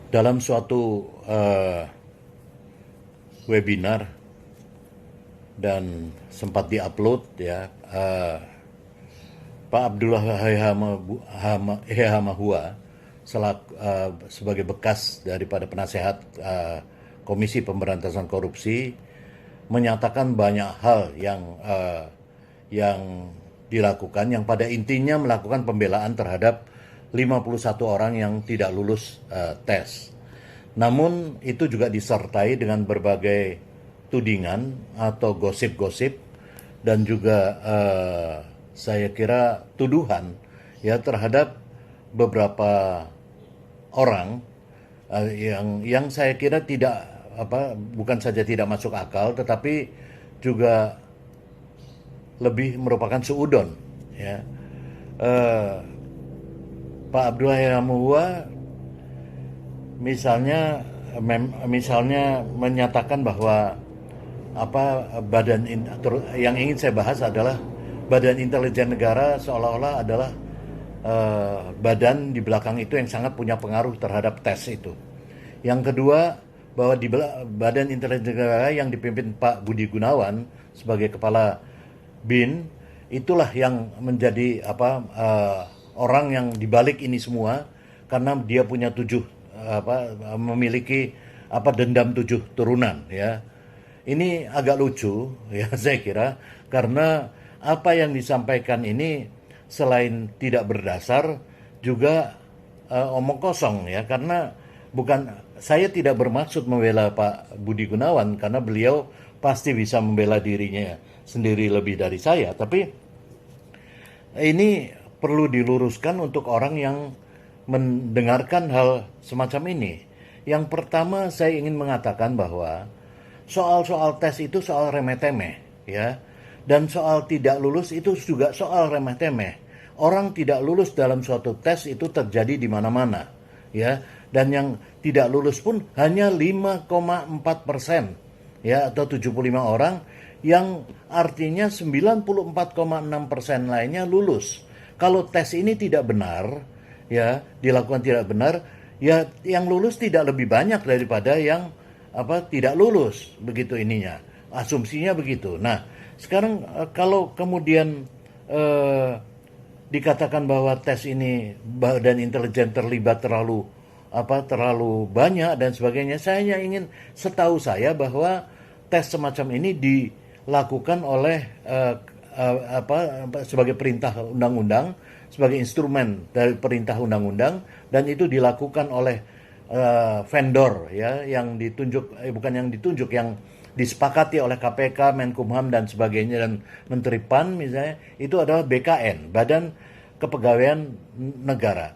Dalam suatu webinar dan sempat diupload ya, Pak Abdullah Hehamahua sebagai bekas daripada penasehat Komisi Pemberantasan Korupsi menyatakan banyak hal yang dilakukan, yang pada intinya melakukan pembelaan terhadap 51 orang yang tidak lulus tes. Namun itu juga disertai dengan berbagai tudingan atau gosip-gosip dan juga saya kira tuduhan ya terhadap beberapa orang yang saya kira tidak bukan saja tidak masuk akal tetapi juga lebih merupakan suudon ya. Pak Abdullah Hehamahua misalnya menyatakan bahwa yang ingin saya bahas adalah Badan Intelijen Negara seolah-olah adalah badan di belakang itu yang sangat punya pengaruh terhadap tes itu. Yang kedua, bahwa di Badan Intelijen Negara yang dipimpin Pak Budi Gunawan sebagai kepala BIN, itulah yang menjadi orang yang dibalik ini semua karena dia punya memiliki dendam 7 turunan ya. Ini agak lucu ya saya kira karena apa yang disampaikan ini selain tidak berdasar juga omong kosong ya, karena saya tidak bermaksud membela Pak Budi Gunawan karena beliau pasti bisa membela dirinya sendiri lebih dari saya, tapi ini perlu diluruskan untuk orang yang mendengarkan hal semacam ini. Yang pertama saya ingin mengatakan bahwa soal-soal tes itu soal remeh-temeh ya. Dan soal tidak lulus itu juga soal remeh-temeh. Orang tidak lulus dalam suatu tes itu terjadi di mana-mana, ya. Dan yang tidak lulus pun hanya 5,4%, ya, atau 75 orang, yang artinya 94,6% lainnya lulus. Kalau tes ini tidak benar, ya, dilakukan tidak benar, ya, yang lulus tidak lebih banyak daripada yang tidak lulus, begitu ininya. Asumsinya begitu. Nah, sekarang kalau kemudian dikatakan bahwa tes ini Badan Intelijen terlibat terlalu banyak dan sebagainya, saya ingin setahu saya bahwa tes semacam ini dilakukan oleh sebagai perintah undang-undang, sebagai instrumen dari perintah undang-undang, dan itu dilakukan oleh vendor ya, yang disepakati oleh KPK, Menkumham dan sebagainya, dan Menteri PAN misalnya, itu adalah BKN, Badan Kepegawaian Negara.